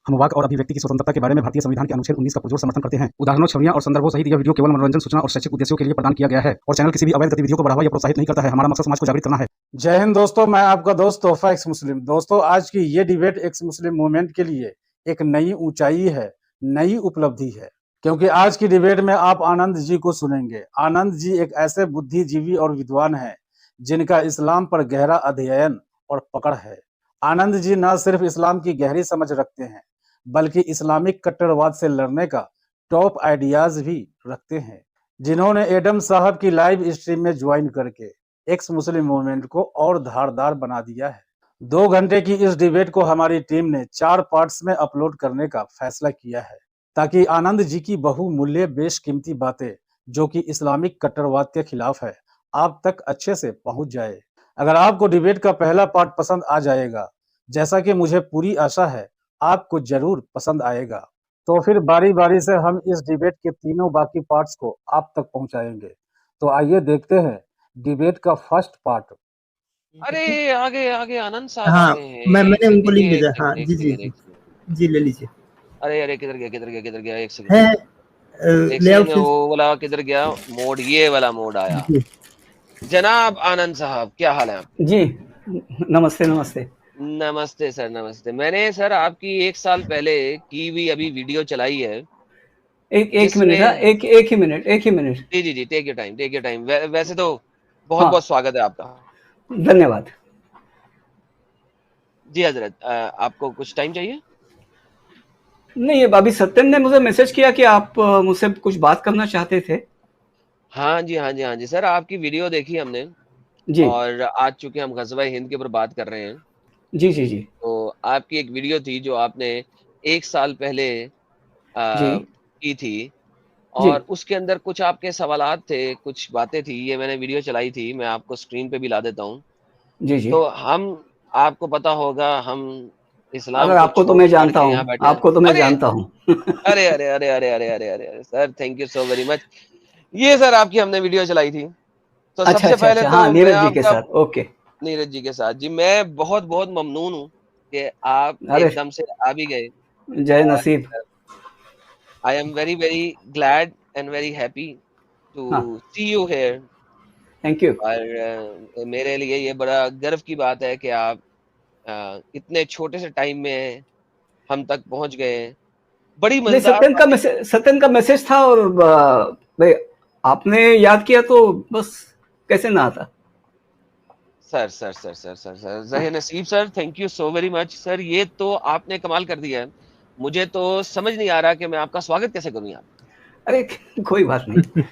हम वाक और अभिव्यक्ति की स्वतंत्रता के बारे में भारतीय संविधान के अनुच्छेद 19 का पुरजोर समर्थन करते हैं। उदाहरणों, छवियां और संदर्भों सहित यह वीडियो केवल मनोरंजन, सूचना और शैक्षिक उद्देश्यों के लिए प्रदान किया गया है और चैनल किसी भी अवैध गतिविधियों को बढ़ावा या प्रोत्साहित नहीं करता है। हमारा मकसद समाज को जागृत करना है। जय हिंद दोस्तों, मैं आपका दोस्त तोहफा एक्स मुस्लिम। दोस्तों, आज की ये डिबेट एक्स मुस्लिम मूवमेंट के लिए एक नई ऊंचाई है, नई उपलब्धि है, क्योंकि आज की डिबेट में आप आनंद जी को सुनेंगे। आनंद जी एक ऐसे बुद्धिजीवी और विद्वान हैं जिनका इस्लाम पर गहरा अध्ययन और पकड़ है। आनंद जी न सिर्फ इस्लाम की गहरी समझ रखते हैं, बल्कि इस्लामिक कट्टरवाद से लड़ने का टॉप आइडियाज भी रखते हैं, जिन्होंने एडम साहब की लाइव स्ट्रीम में ज्वाइन करके एक्स मुस्लिम मूवमेंट को और धारदार बना दिया है। 2 घंटे की इस डिबेट को हमारी टीम ने 4 पार्ट्स में अपलोड करने का फैसला किया है, ताकि आनंद जी की बहुमूल्य बेशकीमती बातें, जो कि इस्लामिक कट्टरवाद के खिलाफ है, आप तक अच्छे से पहुंच जाए। अगर आपको डिबेट का पहला पार्ट पसंद आ जाएगा, जैसा कि मुझे पूरी आशा है आपको जरूर पसंद आएगा, तो फिर बारी बारी से हम इस डिबेट के तीनों बाकी पार्ट्स को आप तक पहुंचाएंगे। तो आइए देखते हैं डिबेट का फर्स्ट पार्ट। अरे आगे आगे आनंद साहब आ हाँ, गए हैं। मैंने उनको लिंक एक भेजा। सेकंड, हाँ एक जी सेकंड, जी एक सेकंड। जी ले लीजिए। अरे किधर गया एक सेकंड। है एक लेआउट सेकंड, वो वाला किधर गया मोड? ये वाला मोड आया। जी जनाब आनंद साहब, क्या हाल है? जी नमस्ते नमस्ते। नमस्ते सर, नमस्ते। मैंने सर आपकी 1 साल पहले की हुई अभी वीडियो चलाई है। एक मिनट, एक ही मिनट। जी, टेक योर टाइम। वैसे तो बहुत बहुत स्वागत है आपका। धन्यवाद। जी हजरत, आपको कुछ टाइम चाहिए? नहीं, अभी सत्यन ने मुझे मैसेज किया कि आप मुझसे कुछ बात करना चाहते थे। हाँ जी सर, आपकी वीडियो देखी हमने जी और आज चूंकि हम गज़वा-ए हिंद के ऊपर बात कर रहे हैं, जी तो आपकी एक वीडियो थी जो आपने 1 साल पहले जी की थी जी और उसके अंदर कुछ आपके सवालात थे, कुछ बातें थी। ये मैंने वीडियो चलाई थी, मैं आपको स्क्रीन पे भी ला देता हूँ। जी। तो हम, आपको पता होगा, हम इस्लाम अगर को आपको तो मैं छोड़-छाड़ जानता के हूँ, यहाँ बैठे हैं। आपको तो मैं अरे! जानता हूँ। अरे! Sir, thank you so very much. ये सर आपकी हमने वीडियो चलाई थी। तो अच्छा सबसे अच्छा पहले अच्छा, तो हाँ, मैं नीरज जी के आपका, साथ। ओके। नीरज जी के साथ जी, मैं बहुत-बहुत ममनून हूँ कि आप अरे एकदम से आ भी गए जय और Naseeb. I am very very glad and very happy to हाँ, see you here. Thank you. और मेरे लिए ये बड़ा गर्व की बात है कि आप इतने छोटे से टाइम में हम तक पहुंच गए। बड़ी नहीं, मजेदार बात। सत्यन का मैसेज था और भाई आपने याद किया तो बस कैसे ना आता। सर ज़हे नसीब sir, thank you so very much sir. ये तो आपने कमाल कर दिया है। मुझे तो समझ नहीं आ रहा कि मैं आपका स्वागत कैसे करूं यहाँ। अरे कोई बात नहीं।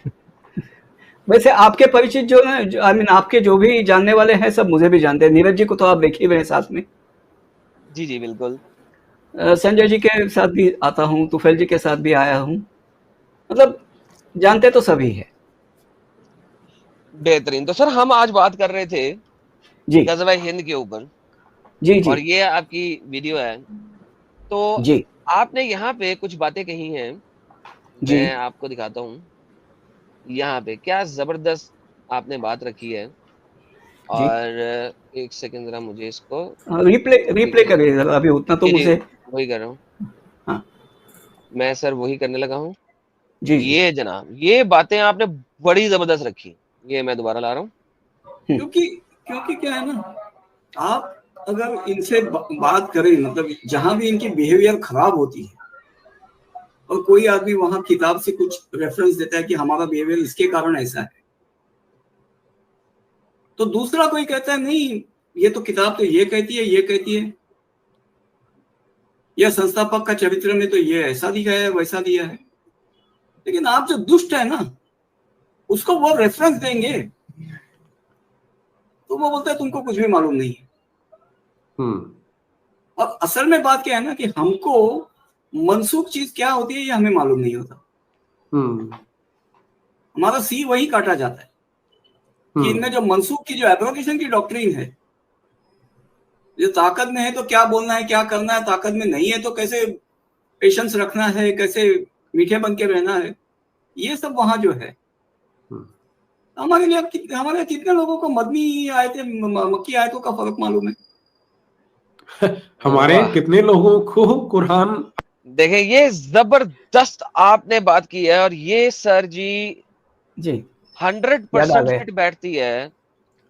वैसे आपके परिचित जो है, आई मीन आपके जो भी जानने वाले हैं सब मुझे भी जानते हैं। नीरज जी को तो आप देखे हुए हैं साथ में। जी बिल्कुल। संजय जी के साथ भी आता हूँ, तुफैल जी के साथ भी आया हूँ, मतलब जानते तो सभी है। बेहतरीन। तो सर हम आज बात कर रहे थे जी गज़वा-ए हिंद के ऊपर जी और जी ये आपकी वीडियो है। तो जी आपने यहाँ पे कुछ बातें कही हैं, जी मैं आपको दिखाता हूँ। यहाँ पे क्या जबरदस्त आपने बात रखी है। जी। और एक सेकंड जरा मुझे इसको रिप्ले करिए जरा, अभी उतना तो जी मुझे। वही कर रहा हूँ हाँ मैं सर, वही करने लगा हूँ। जी जी। ये जनाब, ये बातें आपने बड़ी जबरदस्त रखी। ये मैं दोबारा ला रहा हूँ। क्योंकि क्योंकि क्या है ना, आप अगर इनसे बात करें, मतलब जहां भी इनकी बिहेवियर खराब होती है और कोई आदमी वहां किताब से कुछ रेफरेंस देता है कि हमारा बिहेवियर इसके कारण ऐसा है, तो दूसरा कोई कहता है नहीं, ये तो किताब तो ये कहती है, या संस्थापक का चरित्र में तो ये ऐसा दिया है वैसा दिया है। लेकिन आप जो दुष्ट है ना, उसको वो रेफरेंस देंगे तो वो बोलता है तुमको कुछ भी मालूम नहीं है। अब असल में बात क्या है ना कि हमको मनसूख चीज क्या होती है ये हमें मालूम नहीं होता। हमारा सी वही काटा जाता है कि इनमें जो मनसूख की जो एब्रोगेशन की डॉक्ट्रिन है, जो ताकत में है तो क्या बोलना है क्या करना है, ताकत में नहीं है तो कैसे पेशेंस रखना है, कैसे मीठे बन के रहना है, ये सब वहां जो है। हमारे लिए हमारे कितने लोगों को मदनी आयतें, मक्की आयतों का फर्क मालूम है? हमारे वाह। कितने लोगों को कुरान देखें, ये जबरदस्त आपने बात की है, और ये सर जी जी 100% याद आ गया। फिट बैठती है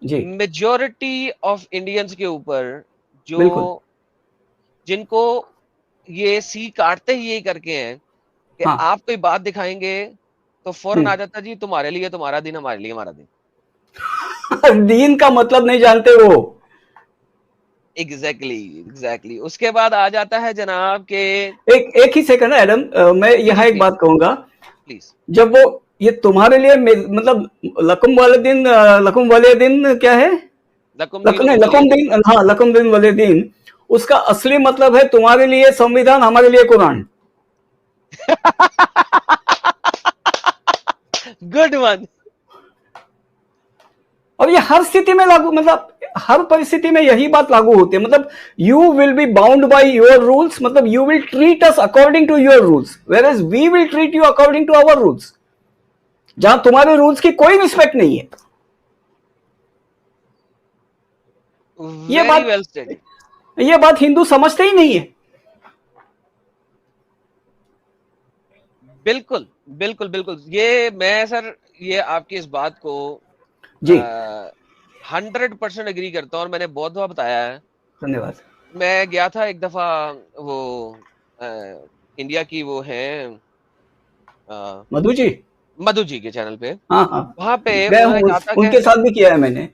जी मेजॉरिटी ऑफ इंडियंस के ऊपर, जो बिल्कुल। जिनको ये सी काटते ही यही करके हैं कि हाँ आप कोई बात दिखाएंगे तो फौरन आ हम्म। जाता जी तुम्हारे लिए तुम्हारा दिन, हमारे लिए हमारा दिन। दीन का मतलब नहीं जानते वो। एग्जैक्टली। उसके बाद आ जाता है जनाब के, एक ही सेकंड एडम, मैं यहाँ जी एक बात कहूंगा। प्लीज। जब वो ये तुम्हारे लिए मतलब लकुम वाले दिन क्या है, लकुम दीन नहीं, वलिय लकुम दिन। दिन, हाँ लकुम दिन वाले दिन, उसका असली मतलब है तुम्हारे लिए संविधान, हमारे लिए कुरान। Good one. और ये हर स्थिति में लागू, मतलब हर परिस्थिति में यही बात लागू होती है। मतलब you will be bound by your rules, मतलब you will treat us according to your rules, whereas we will treat you according to our rules. जहां तुम्हारे रूल्स की कोई रिस्पेक्ट नहीं है। Very well stated. ये बात हिंदू समझते ही नहीं है। बिल्कुल बिल्कुल बिल्कुल। ये मैं सर, ये आपकी इस बात को जी 100% एग्री करता हूँ, और मैंने बहुत दफा बताया है। धन्यवाद। मैं गया था एक दफा, वो इंडिया की वो है मधु जी, मधु जी के चैनल पे, हाँ हाँ, वहां पे मैं उन्होंने हूँ, कहा था उनके साथ भी किया है मैंने।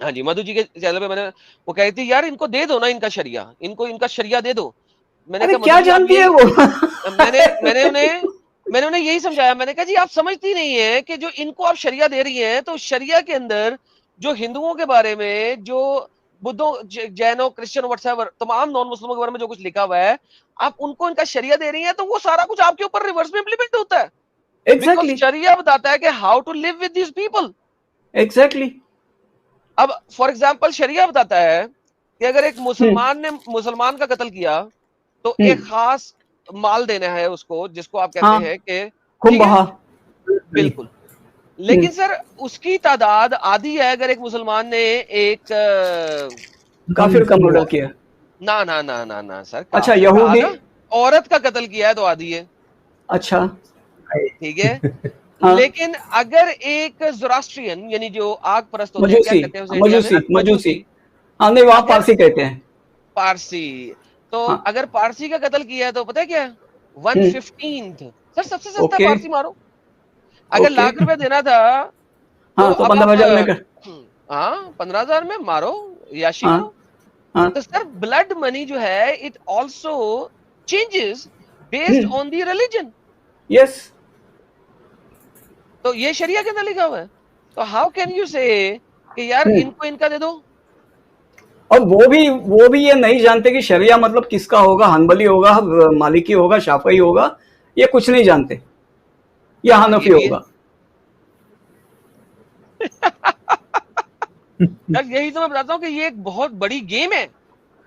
हाँ जी, मधु जी के चैनल पे मैंने, वो कही थी यार इनको दे दो ना, इनका शरिया, इनको इनका शरिया दे दो। मैंने अरे कहा क्या मधु जी आप जानती है यही, वो। मैंने उन्हें यही समझाया। मैंने कहा जी आप समझती नहीं है कि जो इनको आप शरिया दे रही हैं, तो शरिया के अंदर जो हिंदुओं के बारे में, जो बुद्धों, जैनों, क्रिश्चियन, व्हाट्सएवर, तमाम नॉन मुस्लिमों के बारे में जो कुछ लिखा हुआ है, आप उनको इनका शरिया दे रही हैं, तो वो सारा कुछ आपके ऊपर रिवर्स में इंप्लीमेंट होता है। बिकॉज एग्जैक्टली शरिया बताता है कि how to live with these people. Exactly. अब फॉर एग्जाम्पल शरिया बताता है कि अगर एक मुसलमान ने मुसलमान का कत्ल किया, तो एक खास माल देना है उसको, जिसको आप कहते हाँ हैं कि, खूब ठीक है, बहा। बिल्कुल। लेकिन सर उसकी तादाद आधी है अगर एक मुसलमान ने एक काफिर का मर्डर किया। ना ना ना ना ना सर, अच्छा काफिर का यहूदी। आधा, औरत का कत्ल किया है तो आधी है, अच्छा ठीक है। हाँ, लेकिन अगर एक ज़ोरास्ट्रियन, यानी जो आग परस्त होते हैं, क्या मजूसी, कहते हैं उसे इंडिया में, मजूसी। हाँ नहीं, वहां अगर पारसी कहते हैं। पारसी, तो हाँ अगर पारसी का कत्ल किया है तो पता है क्या है, 115th। सर सबसे सस्ता ओके पारसी मारो। अगर ओके। ₹1,00,000 देना था तो हाँ तो अब आप 15,000 में कर। हाँ 15,000 में मारो, याशी हाँ करो। हाँ तो सर ब्लड मनी जो है, it also changes based on the religion. Yes. तो ये शरिया के अंदर लिखा हुआ है। तो हाउ कैन यू से कि यार इनको इनका दे दो। और वो भी ये नहीं जानते कि शरिया मतलब किसका होगा, हनबली होगा, मालिकी होगा, शाफई होगा, ये कुछ नहीं जानते, या हाँ, हनफी ये भी है। होगा। यार यही तो मैं बताता हूँ कि ये एक बहुत बड़ी गेम है।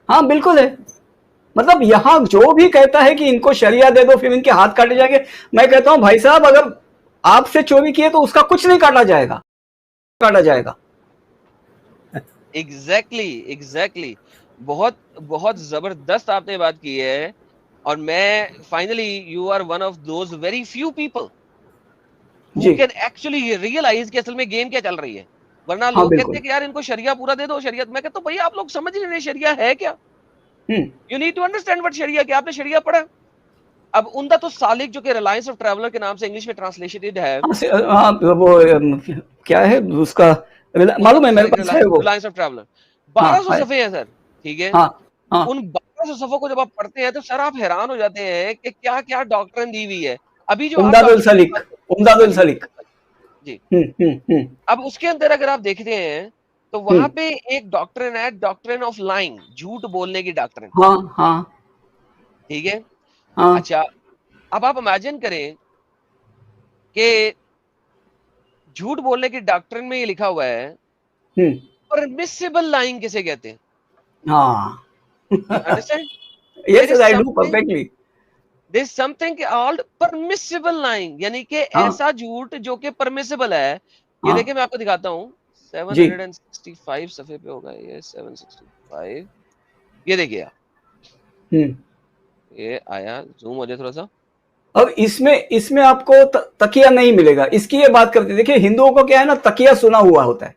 हाँ बिल्कुल है। मतलब यहाँ जो भी कहता है कि इनको शरिया दे दो फिर इनके हाथ काटे जाएंगे, मैं कहता हूँ भाई साहब अगर आपसे चोरी किए तो उसका कुछ नहीं काटा जाएगा, काटा जाएगा। एग्जैक्टली। बहुत बहुत जबरदस्त आपने बात की है। और मैं finally, you are one of those very few people who can actually realise कि असल में गेम क्या चल रही है। वरना हाँ लोग कहते बिल्कुल। हैं कि यार इनको शरिया पूरा दे दो, शरिया। मैं कहता हूँ भैया आप लोग समझ नहीं रहे शरिया है क्या। You need to understand what sharia क्या। आपने शरिया पढ़ा? अब उनका तो सालिक, जो कि रिलायंस ऑफ ट्रैवलर के नाम से इंग्लिश में ट्रांसलेटेड है, हाँ वो क्या है उसका, मालूम है मेरे पास है वो। रिलायंस ऑफ ट्रैवलर, हाँ 1200 है। सफ़े हैं सर, ठीक है। हाँ हाँ। उन 1200 सफ़ों को जब आप पढ़ते हैं तो सर आप हैरान हो जाते हैं कि क्या क्या डॉक्ट्रिन दी हुई है। अभी जो आप उमदादुल डॉक्ट्रिन की सलीक, बात कर, हाँ उमदादुल जी, सलीक। जी। हम्म। अब उसके अंदर अगर आप देखते हैं तो वहां पे एक डॉक्ट्रिन है, डॉक्ट्रिन ऑफ लाइंग, झूठ बोलने की डॉक्ट्रिन, हाँ हाँ ठीक है। हाँ। अच्छा, अब आप इमेजिन करें कि झूठ बोलने की डॉक्ट्रिन में ये लिखा हुआ है, परमिसिबल लाइंग किसे कहते हैं। हाँ you understand? Yes I do perfectly. There is something called permissible lying, यानी कि हाँ ऐसा झूठ जो कि परमिसिबल है। ये हाँ देखिए मैं आपको दिखाता हूँ, जी 765 सफ़े पे होगा ये, 765। ये देखिए आप, हम्म। ये आया, जूम हो जाए थोड़ा सा। अब इसमें आपको तकिया नहीं मिलेगा, इसकी ये बात करते। देखिए हिंदुओं को क्या है ना, तकिया सुना हुआ होता है,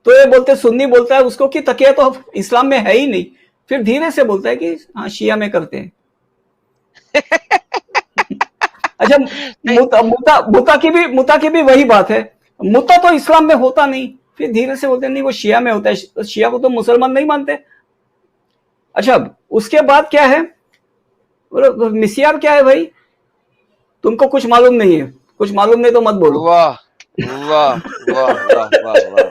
तो ये बोलते, सुन्नी बोलता है उसको कि तकिया तो इस्लाम में है ही नहीं, फिर धीरे से बोलता है कि हाँ शिया में करते हैं। अच्छा, मुता की भी वही बात है, मुता तो इस्लाम में होता नहीं, फिर धीरे से बोलते हैं नहीं वो शिया में होता है, शिया को तो मुसलमान नहीं मानते। अच्छा, उसके बाद क्या है, मिसियार क्या है भाई, तुमको कुछ मालूम नहीं है, कुछ मालूम नहीं तो मत बोलो। वाह वाह वाह वाह वाह वाह।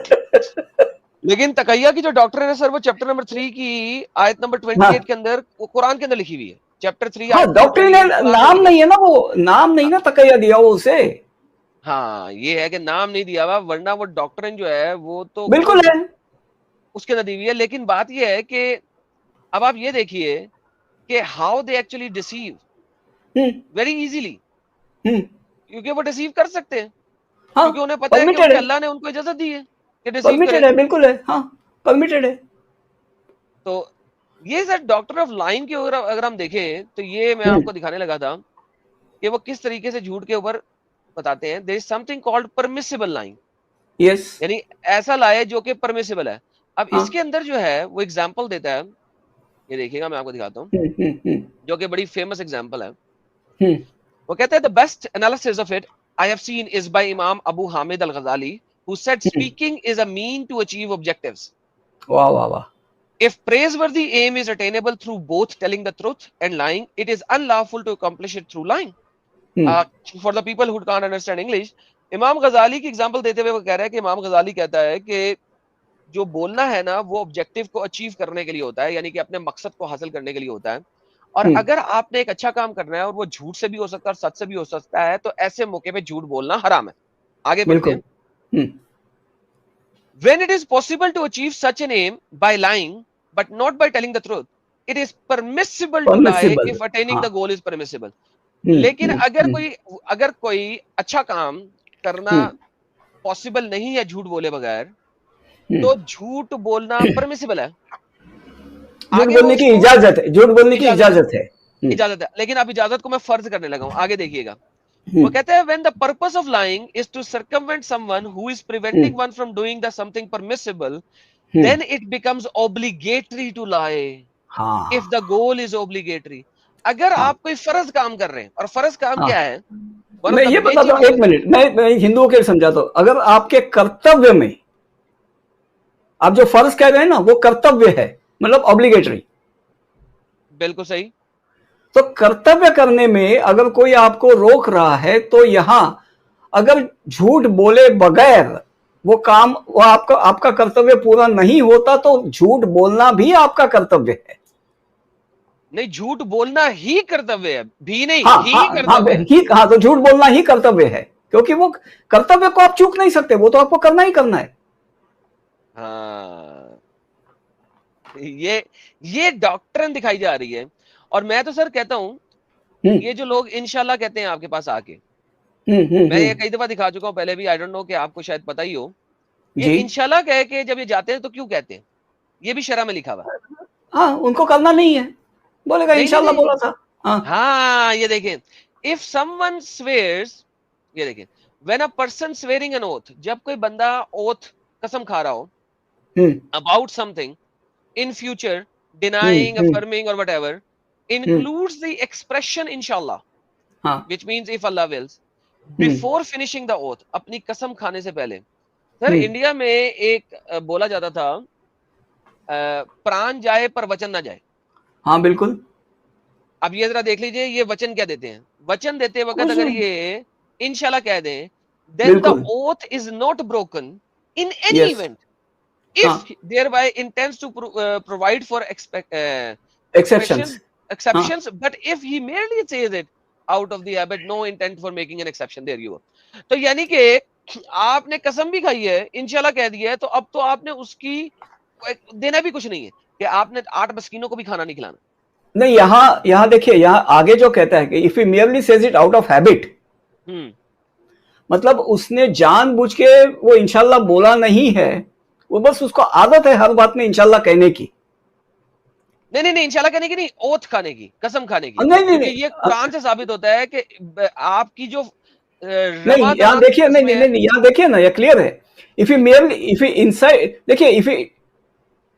लेकिन तकैया की जो डॉक्टर है सर, वो चैप्टर नंबर 3 की आयत नंबर 28 के अंदर, वो कुरान के अंदर लिखी हुई है, चैप्टर 3। हाँ, डॉक्टर ने नाम नहीं है ना, वो नाम नहीं ना तकैया दिया वो उसे। हाँ, ये है कि नाम नहीं दिया हुआ, वरना वो डॉक्ट्रिन जो है वो तो बिल्कुल है, उसके अंदर दी हुई है। लेकिन बात ये है कि अब आप ये देखिए कि how they actually deceive very easily, क्योंकि वो डिसीव कर सकते हैं, हाँ, क्योंकि उन्हें पता है कि अल्लाह ने उनको इजाजत दी है कि डिसीव परमिटेड है, बिल्कुल है, हाँ परमिटेड है। तो ये सर डॉक्टर ऑफ लाइन के अगर हम देखें तो ये मैं आपको दिखाने लगा था कि वो किस तरीके से झूठ के ऊपर बताते हैं। There is something called permissible lying, yes, यानी ऐसा लाए जो कि परमिसिबल है। अब हाँ, इसके अंदर जो है वो एग्जांपल देता है, ये देखिएगा मैं आपको दिखाता हूँ, जो कि बड़ी फेमस एग्जांपल है। वो कहते हैं the best analysis of it I have seen is by imam Abu Hamid al-Ghazali who said speaking is a mean to achieve objectives. वाह वाह वाह। If praiseworthy aim is attainable through both telling the truth and lying, it is unlawful to accomplish it through lying. For the people who can't understand English, इमाम गजाली की example देते हुए वो कह रहा है कि इमाम गजाली कहता है कि जो बोलना है ना वो ऑब्जेक्टिव को अचीव करने के लिए होता है, यानी कि अपने मकसद को हासिल करने के लिए होता है। और अगर आपने एक अच्छा काम करना है और वो झूठ से भी हो सकता है और सच से भी हो सकता है, तो ऐसे मौके पे झूठ बोलना हराम है। आगे बढ़ते हैं। When it is possible to achieve such an aim by lying, but not by telling the truth, it is permissible to lie if attaining the goal is permissible. लेकिन अगर कोई अच्छा काम करना पॉसिबल नहीं है झूठ बोले बगैर, तो झूठ बोलना परमिसिबल है, झूठ बोलने की इजाजत है, झूठ बोलने की इजाजत है, इजाजत है। लेकिन अब इजाजत को मैं फर्ज करने लगा हूं, आगे देखिएगा। वो कहते हैं when the purpose of lying is to circumvent someone who is preventing one from doing the something permissible, then it becomes obligatory to lie. If the goal is obligatory, अगर आप कोई फर्ज काम कर रहे हैं, और फर्ज काम क्या है, मैं ये बताता हूँ, एक मिनट, मैं हिंदुओं के समझाता हूँ। अगर आपके कर्तव्य में आप जो फर्ज कह रहे हैं ना वो कर्तव्य है, मतलब ऑब्लिगेटरी, बिल्कुल सही। तो कर्तव्य करने में अगर कोई आपको रोक रहा है, तो यहां अगर झूठ बोले बगैर वो काम, वो आपका कर्तव्य पूरा नहीं होता, तो झूठ बोलना भी आपका कर्तव्य है। नहीं, झूठ बोलना ही कर्तव्य है, भी नहीं, हाँ, ही कर्तव्य है। हाँ, तो झूठ बोलना ही कर्तव्य है, क्योंकि वो कर्तव्य को आप चूक नहीं सकते, वो तो आपको करना ही करना है। हाँ, ये डॉक्ट्रिन दिखाई जा रही है। और मैं तो सर कहता हूं, ये जो लोग इंशाल्लाह कहते हैं आपके पास आके, मैं ये कई दफा दिखा चुका हूं पहले भी, आई डोंट नो कि आपको शायद पता ही हो, ये इंशाल्लाह कह के जब ये जाते हैं तो क्यों कहते हैं, ये भी शरह में लिखा हुआ है। हाँ, उनको करना नहीं है, बोलेगा इंशाल्लाह बोला था। हाँ, ये देखें, इफ समवन स्वेयर्स, ये देखें, when a person swearing N oath, जब कोई बंदा ओथ कसम खा रहा हो about something in future, denying, affirming or whatever, includes the expression inshallah, which means if Allah wills, before finishing the oath, अपनी कसम खाने से पहले। सर इंडिया में एक बोला जाता था, प्राण जाए पर वचन ना जाए। हाँ बिल्कुल। अब ये जरा देख लीजिए, ये वचन क्या देते हैं, वचन देते वक्त अगर ये इंशाल्लाह कह दें, then the oath is not broken in any event if thereby intends to provide for exceptions, but if he merely says it out of the habit, no intent for making an exception, there you go। तो यानी कि आपने कसम भी खाई है, इंशाल्लाह कह दिया है, तो अब तो आपने उसकी देना भी कुछ नहीं है कि आपने 8 मस्कीनों को भी खाना नहीं खिलाना। नहीं, यहाँ देखिए, यहाँ आगे जो कहता है कि if he merely says it out of habit, मतलब उसने जानबूझ के वो इंशाल्लाह बोला नहीं है, वो बस उसको आदत है हर बात में इंशाल्लाह कहने की। नहीं इंशाल्लाह कहने की नहीं, ओथ खाने की, कसम खाने की। नहीं नहीं क्योंकि नहीं ये कुरान से साबित होता है कि आपकी जो नहीं, यहाँ रमादान देखिए, नहीं इसमें नहीं नहीं, यहाँ देखिए ना, ये क्लियर है। If you merely, if you inside, देखिए,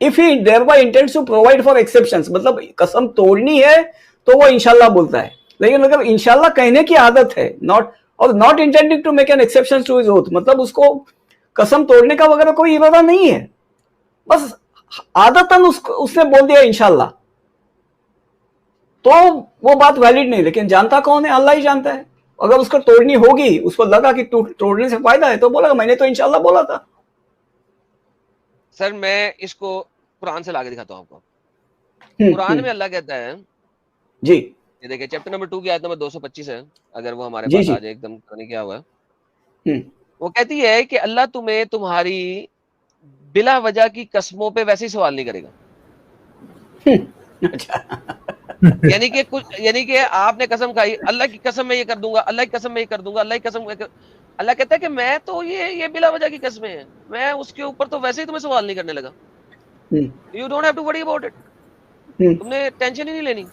if he thereby intends to provide for exceptions, मतलब कसम तोड़नी है तो वो इंशाल्लाह बोलता है। लेकिन अगर इंशाल्लाह कहने की आदत है, नॉट, और not intending to make an exception to his oath, मतलब उसको कसम तोड़ने का वगैरह कोई इरादा नहीं है, बस आदतन उसने बोल दिया इंशाल्लाह, तो वो बात वैलिड नहीं। लेकिन जानता कौन है? अल्लाह ही जानता है। अगर उसको तोड़नी होगी, उसको लगा कि तोड़ने से फायदा है, तो बोला मैंने तो इंशाल्लाह बोला था। सर मैं इसको कुरान से लाके दिखाता हूँ आपको। कुरान में अल्लाह कहता है जी, ये देखिए चैप्टर नंबर 2 की आयत नंबर 225 है, अगर वो हमारे जी पास जी, आ जाए, एकदम करने क्या हुआ है। वो कहती है कि अल्लाह तुम्हें तुम्हारी बिला वजह की कस्मों पे वैसे ही सवाल नहीं करेगा। यानी कि कुछ, यानी कि आपने कसम खाई, अल्लाह की कसम मैं ये कर दूंगा, अल्लाह की कसम मैं ये कर दूंगा, अल्लाह की कसम अल्लाह कहता है कि मैं तो ये बिला वजह की कस्में हैं, मैं उसके ऊपर तो वैसे ही तुम्हें सवाल नहीं करने लगा। You don't have to worry about it, तुमने टेंशन ही नहीं लेनी,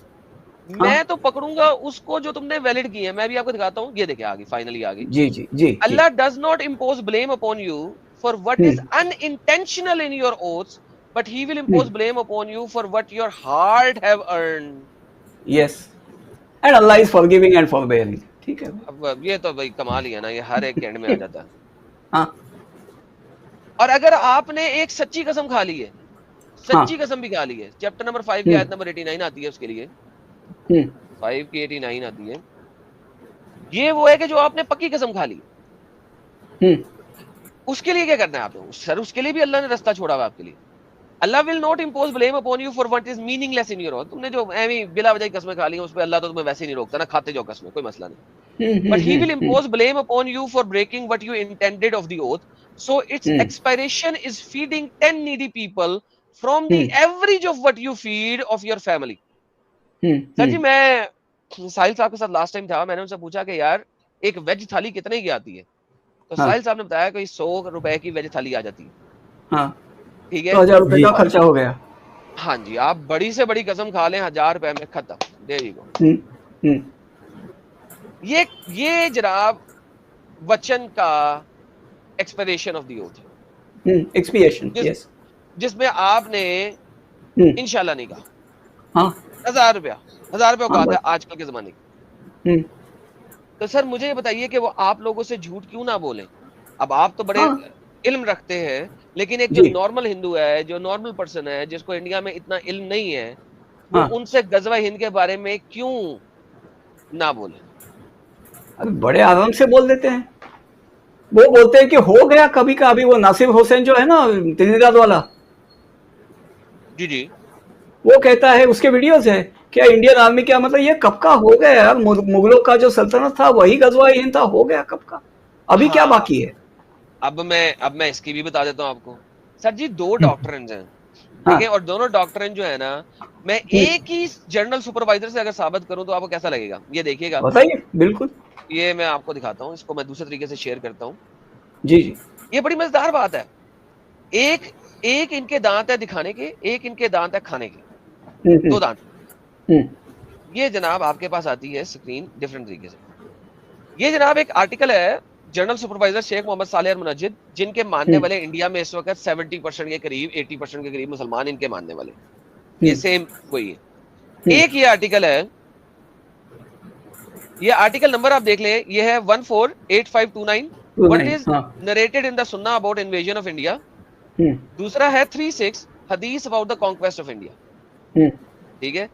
मैं तो पकड़ूंगा उसको जो तुमने वैलिड की है। मैं भी आपको दिखाता हूँ, ये देखिए आगे, फाइनली आगे। जी जी जी, Allah does not impose blame upon you for what is unintentional in your oaths, but he will impose blame upon you for what your heart have earned. Yes, and Allah is forgiving and forbearing. ठीक है। अब ये तो भाई कमाल ही है ना, ये हर एक एंड में आ जाता है। हाँ, और अगर आपने एक सच्ची कसम खा ली है, सच्ची कसम भी खा ली है, चैप्टर नंबर 5 की आयत नंबर 89 आती है उसके लिए, 5 की 89 आती है। ये वो है कि जो आपने पक्की कसम खा ली, उसके लिए क्या करना है आपने? सर उसके लिए भी अल्लाह ने रास्ता छोड़ा हुआ आपके लिए। Allah will not impose blame upon you for what is meaningless in your oath. तुमने जो एवी बिला वजह की कस्में खा ली, उस पे अल्लाह तो तुम्हें वैसे ही नहीं रोकता ना, खाते जाओ कसमें, कोई मसला नहीं। But he will impose blame upon you for breaking what you intended of the oath, so its expiration is feeding 10 needy people from the average of what you feed of your family. Sir जी मैं साहिल साहब के साथ last time था, मैंने उनसे पूछा कि यार एक वेज थाली कितने की आती है, तो साहिल साहब ने बताया कि 100 रुपए की वेज थाली आ जाती है। हाँ, ठीक है, तो 1000 रुपए का खर्चा हो गया। हाँ जी, आप बड़ी से बड़ी कसम खा लें, 1000 रुपए में खत्म, देयर यू गो। ये जनाब वचन का expiration of the oath, expiation, yes, जिसमें आपने इंशाल्लाह नहीं कहा। हाँ, 1000 रुपया को कहा था आजकल के जमाने की। तो सर मुझे ये बताइए कि वो आप लोगों से झूठ क्यों ना बोले? अब आप तो बड़े इल्म रखते हैं, लेकिन एक जो नॉर्मल हिंदू है, जो नॉर्मल पर्सन है, जिसको इंडिया में इतना इल्म नहीं है, वो उनसे गजवा हिंद के बारे में क्यों ना बोले? अरे बड़े आराम से बोल देते हैं। वो बोलते हैं कि हो गया कभी का। अभी वो नासिर हुसैन जो है ना त्रिनिदाद वाला, जी वो कहता है, उसके वीडियोस है, क्या इंडियन आर्मी, क्या मतलब ये कब का हो गया यार? मुगलों का जो सल्तनत था वही गजवा हिंद था, हो गया कब का, अभी क्या बाकी है? अब मैं इसकी भी बता देता हूँ आपको। सर जी 2 डॉक्ट्रिन्स हैं, ठीक है, और दोनों डॉक्ट्रिन जो है ना, मैं एक ही जनरल सुपरवाइजर से अगर साबित करूं तो आपको कैसा लगेगा? ये देखिएगा, बताइए। बिल्कुल, ये मैं आपको दिखाता हूँ, इसको मैं दूसरे तरीके से शेयर करता हूँ। जी जी, ये बड़ी मजेदार बात है। एक इनके दांत है दिखाने के, एक इनके दांत है खाने के, 2 दांत। ये जनाब आपके पास आती है स्क्रीन डिफरेंट तरीके से। ये जनाब एक आर्टिकल है जनरल सुपरवाइजर शेख मोहम्मद सालेह मुनज्जिद, जिनके मानने वाले इंडिया में इस वक्त 70% के करीब, 80% के करीब मुसलमान इनके मानने वाले, ये सेम कोई है। एक ये आर्टिकल है, ये आर्टिकल नंबर आप देख ले, ये है 148529, what is narrated in the सुन्ना अबाउट इन्वेजन ऑफ इंडिया। दूसरा है 36 हदीस about the conquest of India. ठीक है,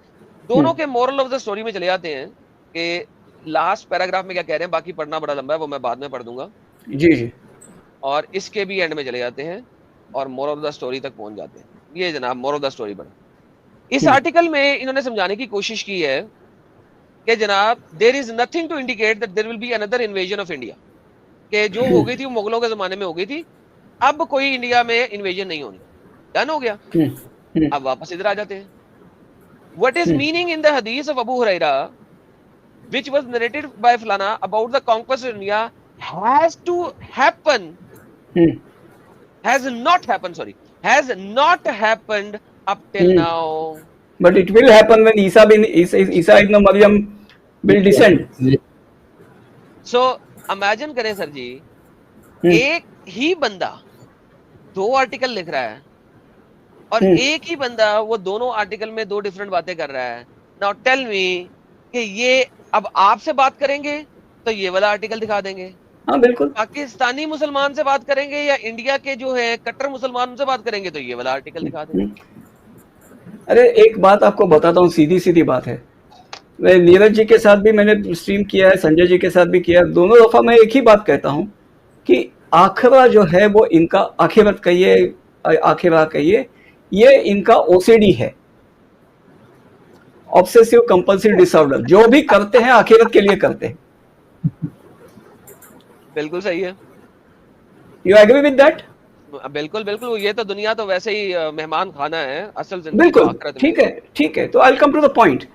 दोनों के मोरल ऑफ द स्टोरी में चले जाते हैं कि लास्ट पैराग्राफ में क्या कह रहे हैं, बाकी पढ़ना बड़ा लंबा है, वो मैं बाद में पढ़ दूंगा। जी जी, और इसके भी एंड में चले जाते हैं और मोरल ऑफ द स्टोरी तक पहुंच जाते हैं। ये जनाब मोरल ऑफ द स्टोरी बना। इस आर्टिकल में इन्होंने समझाने की कोशिश की है कि जनाब there is nothing to indicate that there will be another invasion of India, कि जो हो गई थी वो मुगलों के जमाने में हो गई थी, अब कोई इंडिया में इन्वेजन नहीं होनी, डन हो गया, अब वापस इधर आ जाते हैं। What is meaning in the hadith of Abu Hurairah which was narrated by Flana about the conquest of India has not happened up till now, but it will happen when Isa ibn Maryam will descend. So imagine करें sir जी, एक ही बंदा 2 article लिख रहा है और एक ही बंदा वो दोनों आर्टिकल में 2 डिफरेंट बातें कर रहा है। नाउ टेल मी कि ये अब आपसे बात करेंगे तो ये वाला आर्टिकल दिखा देंगे, हाँ बिल्कुल, पाकिस्तानी मुसलमान से बात करेंगे या इंडिया के जो है कट्टर मुसलमान से बात करेंगे तो ये वाला आर्टिकल दिखा देंगे। अरे एक बात आपको बताता हूँ, सीधी सीधी बात है। मैं नीरज जी के साथ भी मैंने स्ट्रीम किया है, संजय जी के साथ भी किया है, दोनों दफा मैं एक ही बात कहता हूँ कि आखिरा जो है वो इनका, आखिरत कहिए आखिरा कहिए, ये इनका ओसीडी है, ऑब्सेसिव कंपल्सिव डिसऑर्डर। जो भी करते हैं आखिरत के लिए करते हैं। बिल्कुल सही है, यू एग्री विद दैट? बिल्कुल बिल्कुल। ये तो दुनिया तो वैसे ही मेहमान खाना है, असल जिंदगी बिल्कुल तो आखिरत में। ठीक है, ठीक है। तो आई कम टू द पॉइंट।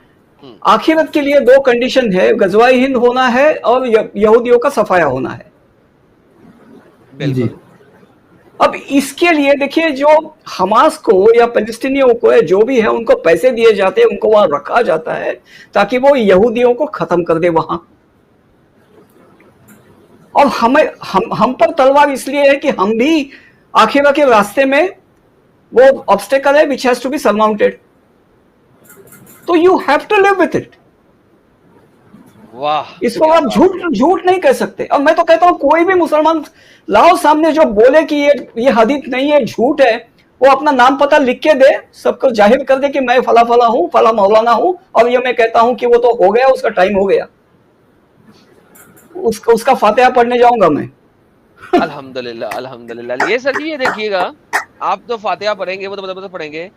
आखिरत के लिए 2 कंडीशन है, गजवाए हिंद होना है और यहूदियों का सफाया होना है। बिल्कुल। अब इसके लिए देखिए, जो हमास को या फिलिस्तीनियों को या जो भी है, उनको पैसे दिए जाते हैं, उनको वहां रखा जाता है ताकि वो यहूदियों को खत्म कर दे वहां। और हम पर तलवार इसलिए है कि हम भी आखिरा के रास्ते में वो ऑब्स्टेकल है which has to be surmounted. तो you have to live with it. वाह, इसको आप झूठ नहीं कह सकते। और मैं तो कहता हूं कोई भी मुसलमान लाओ सामने जो बोले कि ये हदीस नहीं है, झूठ है, वो अपना नाम पता लिख के दे, सबको जाहिर कर दे कि मैं फला फला हूं, फला मौलाना हूं, और ये मैं कहता हूं कि वो तो हो गया, उसका टाइम हो गया, उसका फातिहा पढ़ने जाऊंगा मैं। अल्हम्दुलिल्लाह अल्हम्दुलिल्लाह। ये सर जी ये देखिएगा, आप तो फातिहा पढ़ेंगे, वो तो पढ़ेंगे।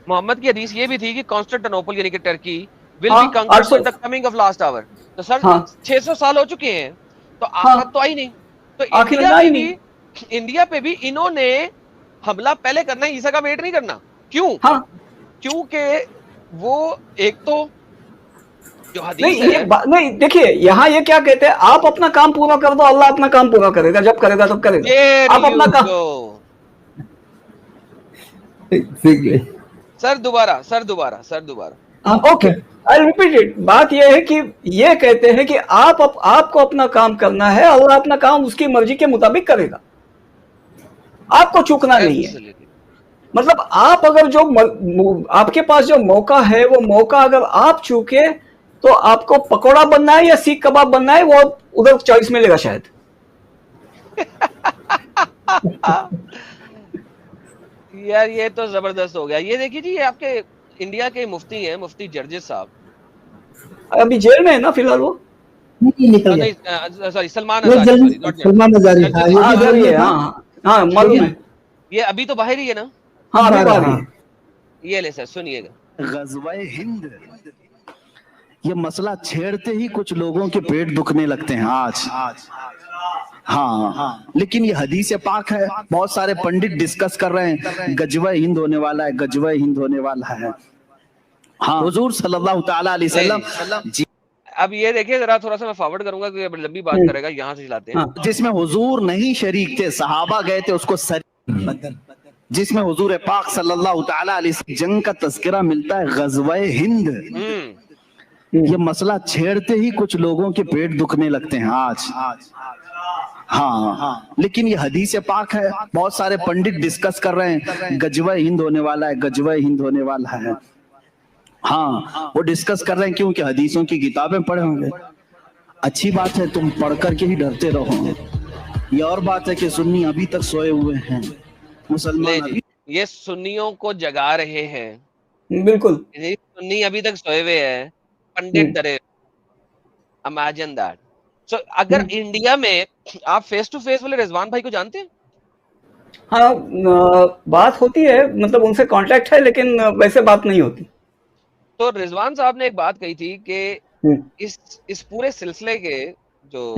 मोहम्मद की हदीस ये भी थी कि कॉन्स्टेंटिनोपल यानी कि Turkey will be conquered with the coming of last hour. तो सर 600 साल हो चुके हैं, तो आखिरत तो आई नहीं। तो इंडिया पे भी इन्होंने हमला पहले करना है, ईसा का वेट नहीं करना। क्यों? क्योंकि वो एक तो जो हदीस है, नहीं देखिए, यहाँ ये क्या कहते हैं, आप अपना काम पूरा कर दो, अल्लाह अपना काम पूरा करेगा, जब करेगा तब करेगा। आप अपना काम। सर दोबारा ओके, आई रिपीट इट। बात यह है कि ये कहते हैं कि आपको अपना काम करना है, अल्लाह अपना काम उसकी मर्जी के मुताबिक करेगा, आपको चूकना नहीं है। मतलब आप अगर जो आपके पास जो मौका है, वो मौका अगर आप चूके तो आपको पकौड़ा बनना है या सीख कबाब बनना है, वो उधर चॉइस मिलेगा शायद। यार ये तो जबरदस्त हो गया। ये देखिए जी, ये आपके इंडिया के मुफ्ती हैं, मुफ्ती जर्जिस साहब, अभी जेल में है ना फिलहाल वो? नहीं निकल गया। सॉरी, सलमान अज़हरी। हाँ मालूम है। ये अभी तो बाहर ही है ना? हाँ अभी बाहर है। ये ले सर सुनिएगा। गज़वाए हिंद, ये मसला छेड़ते ही कुछ लोगों के पेट दुखने लगते हैं आज। हाँ, लेकिन ये हदीस पाक है, बहुत सारे पंडित डिस्कस कर रहे हैं गज़वाए हिंद होने वाला है, गज़वाए हिंद होने वाला है। हाँ, हुजूर सल्लल्लाहु तआला अलैहि वसल्लम जी। अब ये देखिए जरा, थोड़ा सा मैं फॉरवर्ड करूंगा क्योंकि लंबी बात करेगा, यहाँ से चलाते हैं। जिसमें हुजूर नहीं शरीक थे, सहाबा गए थे उसको जिसमें हुजूर पाक सल्लल्लाहु तआला अलैहि वसल्लम जंग का तज़किरा मिलता है, गज़वाए हिंद। ये मसला छेड़ते ही कुछ लोगों के पेट दुखने लगते हैं आज। हाँ, लेकिन ये हदीस पाक है, बहुत सारे पंडित डिस्कस कर रहे हैं गज़वाए हिंद होने वाला है, गज़वाए हिंद होने वाला है। हाँ, वो डिस्कस कर रहे हैं क्योंकि हदीसों की किताबें पढ़े होंगे। अच्छी बात है, तुम पढ़ करके ही डरते रहो। ये और बात है कि सुन्नी अभी तक सोए हुए हैं, मुसलमान ये सुन्नियों को जगा रहे हैं। बिल्कुल, सुन्नी अभी तक सोए हुए हैं, पंडित डरे। Imagine that. सो अगर इंडिया में आप फेस टू फेस वाले रिजवान भाई को जानते हैं? हाँ, बात होती है, मतलब उनसे कांटेक्ट है, लेकिन वैसे बात नहीं होती। तो रिजवान साहब ने एक बात कही थी कि इस पूरे सिलसिले के जो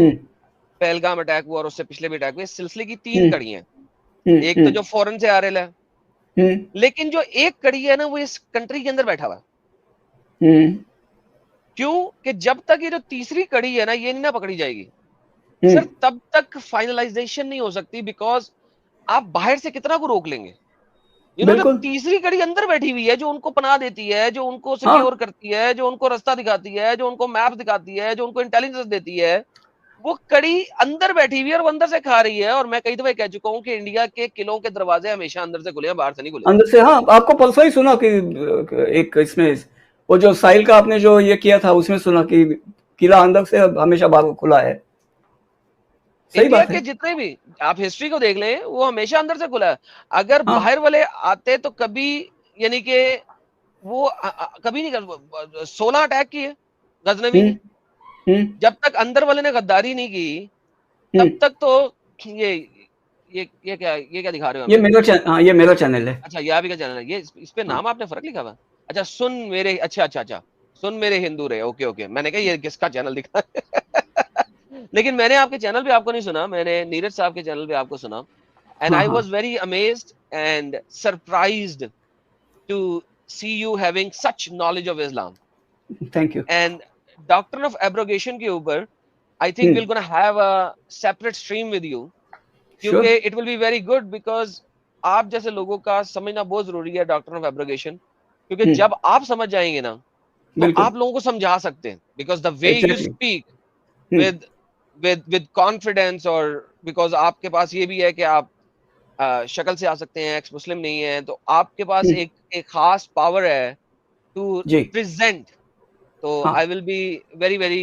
पहलगाम अटैक हुआ और उससे पिछले भी अटैक हुए, इस सिलसिले की 3 कड़ी हैं। एक तो जो फॉरेन से आ रहा है, लेकिन जो एक कड़ी है ना, वो इस कंट्री के अंदर बैठा हुआ है। क्यों? कि जब तक ये जो तीसरी कड़ी है ना, ये नहीं ना पकड़ी जाएगी सर, तब तक फाइनलाइजेशन नहीं हो सकती। बिकॉज आप बाहर से कितना को रोक लेंगे, बिल्कुल। तीसरी कड़ी अंदर बैठी हुई है, जो उनको पनाह देती है, जो उनको सिक्योर करती है, जो उनको रास्ता दिखाती है, जो उनको मैप दिखाती है, जो उनको इंटेलिजेंस देती है, वो कड़ी अंदर बैठी हुई है और वो अंदर से खा रही है। और मैं कई दफे कह चुका हूं कि इंडिया के किलों के दरवाजे हमेशा अंदर से खुले हैं, बाहर से नहीं खुले। अंदर से, हाँ। आपको परसों ही सुना कि एक इसमें वो जो साहिल का आपने जो ये किया था उसमें सुना कि किला अंदर से हमेशा बाहर खुला है। सही इंडिया बात के है। जितने भी आप हिस्ट्री को देख लें, वो हमेशा अंदर से खुला है। अगर हाँ। बाहर वाले आते तो कभी, यानी कि वो कभी नहीं कर, 16 अटैक किए गजनवी ने। जब तक अंदर वाले ने गद्दारी नहीं की तब तक तो ये क्या दिखा रहे हो? ये मेरा चैनल, हाँ, ये मेरा चैनल है। अच्छा, ये आपका चैनल है। ये इस पे नाम आपने फर्क लिखा हुआ? अच्छा, सुन मेरे, अच्छा, सुन मेरे हिंदू रहे। ओके, मैंने कहा ये किसका चैनल दिखा लेकिन मैंने आपके चैनल पे आपको नहीं सुना, मैंने नीरज साहब के चैनल पे आपको सुना। And I was very amazed and surprised to see you having such knowledge of Islam. Thank you. And doctrine of abrogation के ऊपर I think we will gonna have a separate stream with you, क्योंकि it will be very good, because आप जैसे लोगों का समझना बहुत जरूरी है डॉक्ट्रिन ऑफ एब्रोगेशन, क्योंकि जब आप समझ जाएंगे ना तो आप लोगों को समझा सकते हैं, because the way you speak with confidence, और बिकॉज आपके पास ये भी है कि आप शक्ल से आ सकते हैं, एक्स मुस्लिम नहीं है, तो आपके पास एक खास पावर है टू प्रेजेंट। तो I will be very very,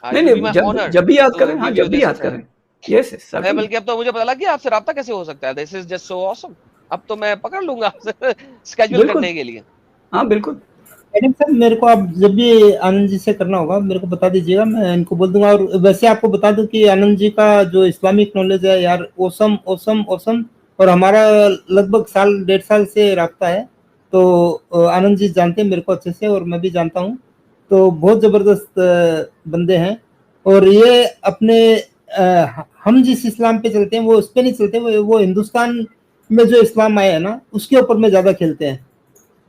जब भी याद करें, हाँ, जब भी याद करें। Yes sir. मैं बल्कि अब तो मुझे पता लग गया आपसे राब्ता कैसे हो सकता है। This is just so awesome. अब तो मैं पकड़ लूंगा आपसे स्केड्यूल करने के लिए। हाँ बिल्कुल। मैडम सर, मेरे को आप जब भी आनंद जी से करना होगा मेरे को बता दीजिएगा, मैं इनको बोल दूंगा। और वैसे आपको बता दूं कि आनंद जी का जो इस्लामिक नॉलेज है यार, ओसम ओसम ओसम। और हमारा लगभग साल 1.5 साल से राब्ता है, तो आनंद जी जानते हैं मेरे को अच्छे से और मैं भी जानता हूँ। तो बहुत जबरदस्त बंदे हैं। और ये अपने हम जिस इस्लाम पे चलते हैं वो उस पे नहीं चलते, वो हिंदुस्तान में जो इस्लाम आया है ना उसके ऊपर में ज्यादा खेलते हैं,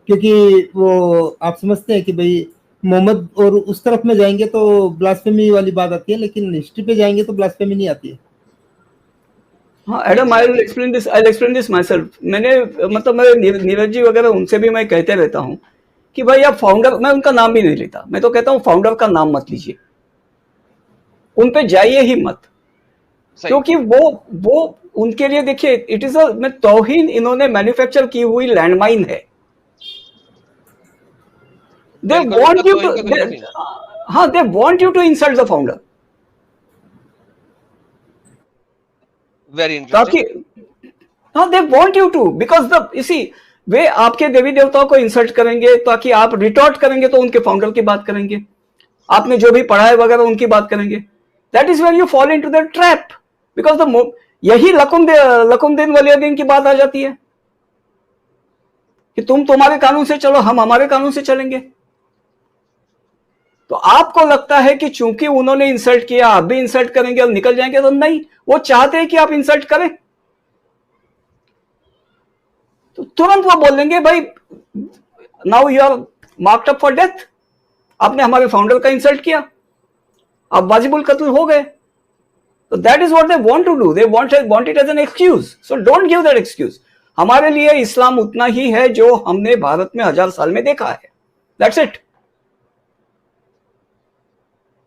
क्योंकि वो आप समझते हैं कि भाई मोहम्मद और उस तरफ में जाएंगे तो ब्लास्फेमी वाली बात आती है, लेकिन हिस्ट्री पे जाएंगे तो ब्लास्फेमी नहीं आती है। हाँ Adam, I will explain this my self. मैंने मतलब मैं नीरज जी वगैरह उनसे भी मैं कहते रहता हूँ कि भाई आप फाउंडर, मैं उनका नाम भी नहीं लेता, मैं तो कहता हूँ फाउंडर का नाम मत लीजिए, उन पे जाइए ही मत, क्योंकि वो उनके लिए देखिए इट इज मैं तौहीन इन्होंने मैन्युफैक्चर की हुई लैंडमाइन है। दे वांट यू टू, हाँ, they want you to insult the founder. Very interesting. हाँ, they want you to, because the इसी वे आपके देवी देवताओं को इंसल्ट करेंगे ताकि आप रिटॉर्ट करेंगे तो उनके फाउंडर की बात करेंगे, आपने जो भी पढ़ा है वगैरह उनकी बात करेंगे। That is where you fall into the trap, because the यही लकुम दिन वलिया दिन की बात आ जाती है कि तुम तुम्हारे कानून से चलो, हम हमारे कानून से चलेंगे। तो आपको लगता है कि चूंकि उन्होंने इंसल्ट किया आप भी इंसल्ट करेंगे और निकल जाएंगे, तो नहीं, वो चाहते हैं कि आप इंसल्ट करें, तो तुरंत वो बोल देंगे भाई now you are marked up for death, आपने हमारे फाउंडर का इंसल्ट किया, आप वाजिबुल कत्ल हो गए। तो that is what they want to do, they want it as an excuse, so don't give that excuse. हमारे लिए इस्लाम उतना ही है जो हमने भारत में 1000 साल में देखा है, दैट्स इट।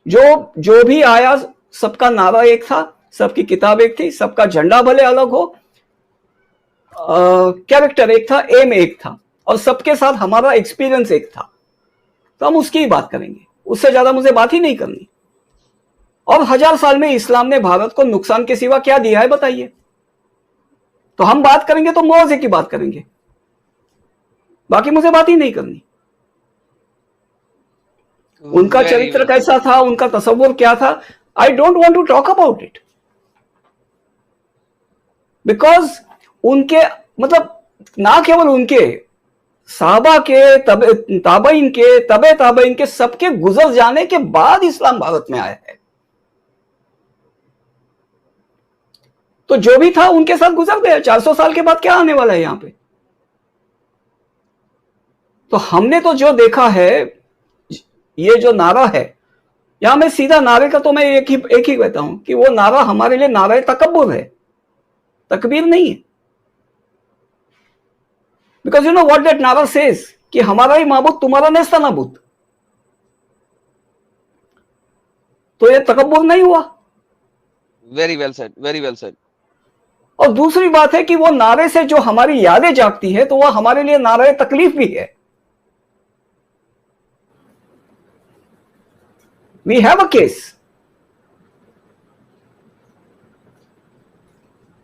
जो भी आया सबका नारा एक था, सबकी किताब एक थी, सबका झंडा भले अलग हो, कैरेक्टर एक था, एम एक था, और सबके साथ हमारा एक्सपीरियंस एक था, तो हम उसकी ही बात करेंगे, उससे ज्यादा मुझे बात ही नहीं करनी। और 1000 साल में इस्लाम ने भारत को नुकसान के सिवा क्या दिया है बताइए? तो हम बात करेंगे तो मौजे की बात करेंगे, बाकी मुझे बात ही नहीं करनी। उनका चरित्र कैसा था, उनका तसव्वुर क्या था, I don't want to talk about it, because उनके मतलब ना केवल उनके साहबा के, ताबईन के, तबे ताबईन के, सबके गुजर जाने के बाद इस्लाम भारत में आया है। तो जो भी था उनके साथ गुजर गया, 400 साल के बाद क्या आने वाला है यहां पे? तो हमने तो जो देखा है, ये जो नारा है, यहां मैं सीधा नारे का तो मैं एक ही कहता हूं कि वो नारा हमारे लिए नारा तकब्बुर है, तकबीर नहीं है। Because you know what that नारा सेज कि हमारा ही माबूद तुम्हारा नेस्ता नाबूद। तो ये तकब्बुर नहीं हुआ। Very well said, very well said. और दूसरी बात है कि वो नारे से जो हमारी यादें जागती है तो वह हमारे लिए नारे तकलीफ भी है। We have a case.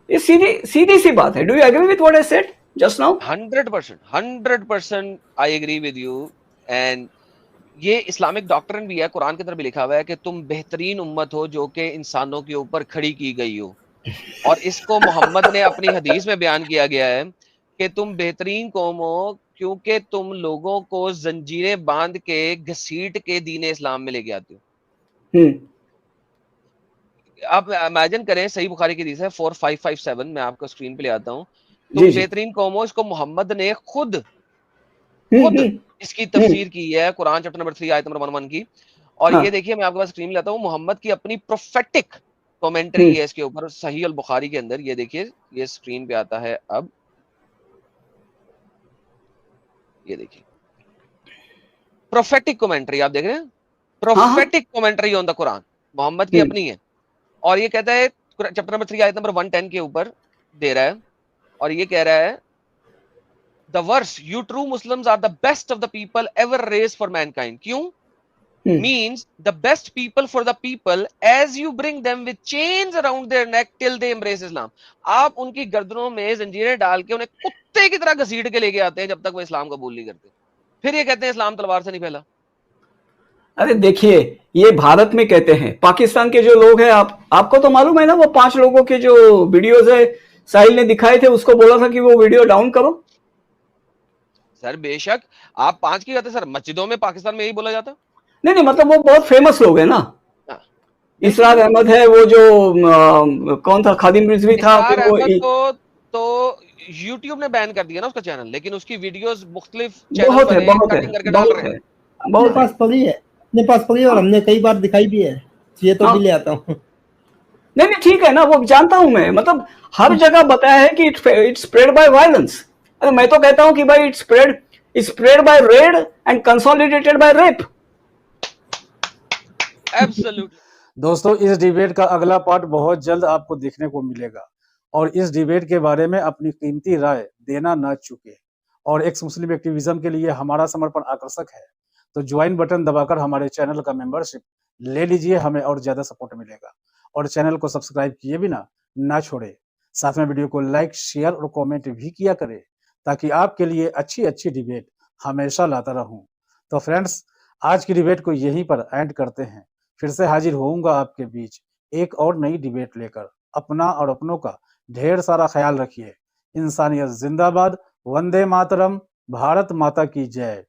ये सीधी सीधी सी बात है। Do you agree with what I said just now? 100% I agree with you. And ये इस्लामिक डॉक्ट्रिन भी है, कुरान की तरफ भी लिखा हुआ है कि तुम बेहतरीन उम्मत हो जो कि इंसानों के ऊपर खड़ी की गई हो। और इसको मोहम्मद ने अपनी हदीस में बयान किया गया है कि तुम बेहतरीन कौम हो क्योंकि तुम लोगों को जंजीरें बांध के घसीट के दीन इस्लाम में लेके आते हो। आप इमेजिन करें, सही बुखारी की हदीस है 4557, मैं आपको स्क्रीन पे ले आता हूँ। तुम बेहतरीन कौम हो, इसको मोहम्मद ने खुद इसकी तफसीर की है कुरान चैप्टर नंबर 3 आयत नंबर 11 की। और ये देखिए, मैं आपके पास स्क्रीन लाता हूँ, मोहम्मद की अपनी प्रोफेटिक कमेंट्री है इसके ऊपर सही अल बुखारी के अंदर। ये देखिए, ये स्क्रीन पे आता है अब, ये देखिए प्रोफेटिक कमेंट्री आप देख रहे हैं, prophetic commentary on the Quran, Mohammed की अपनी है। और ये कहता है चैप्टर नंबर 3 आयत नंबर 110 के ऊपर दे रहा है, और ये कह रहा है the verse you true Muslims are the best of the people ever raise for mankind. क्यों? means the best people for the people as you bring them with chains around their neck till they embrace Islam। आप उनकी गर्दनों में जंजीरें डाल के उन्हें कुत्ते की तरह घसीट के लेके आते हैं जब तक वो इस्लाम कबूल नहीं करते। फिर ये कहते हैं इस्लाम तलवार से नहीं फैला। अरे देखिए, ये भारत में कहते हैं, पाकिस्तान के जो लोग हैं, आपको तो मालूम है ना, वो 5 लोगों के जो वीडियोस है साहिल ने दिखाए थे, उसको बोला था कि वो वीडियो डाउन करो। सर बेशक आप 5 की कहते, सर मस्जिदों में पाकिस्तान में यही बोला जाता। नहीं, मतलब वो बहुत फेमस लोग हैं ना। इसरार अहमद है, वो जो कौन था, खादिम रिजवी था, फिर वो तो YouTube ने बैन कर दिया ना उसका चैनल, लेकिन उसकी वीडियोस मुख्तलिफ बहुत है अपने पास पड़ी है और हमने कई बार दिखाई भी है, ये तो भी ले आता हूँ। नहीं ठीक है ना, वो जानता हूं मैं, मतलब हर जगह बताया है कि इट्स स्प्रेड बाय वायलेंस। अरे मैं तो कहता हूं कि भाई it's spread by red and consolidated bye rape. Absolutely. दोस्तों, इस डिबेट का अगला पार्ट बहुत जल्द आपको देखने को मिलेगा, और इस डिबेट के बारे में अपनी कीमती राय देना न चूके। और एक्स मुस्लिम एक्टिविज्म के लिए हमारा समर्पण आकर्षक है, तो ज्वाइन बटन दबाकर हमारे चैनल का मेंबरशिप ले लीजिए, हमें और ज्यादा सपोर्ट मिलेगा। और चैनल को सब्सक्राइब किए बिना ना छोड़े, साथ में वीडियो को लाइक, शेयर और कॉमेंट भी किया करे, ताकि आपके लिए अच्छी अच्छी डिबेट हमेशा लाता रहूं। तो फ्रेंड्स, आज की डिबेट को यहीं पर एंड करते हैं। फिर से हाजिर होऊंगा आपके बीच एक और नई डिबेट लेकर। अपना और अपनों का ढेर सारा ख्याल रखिए। इंसानियत जिंदाबाद, वंदे मातरम, भारत माता की जय।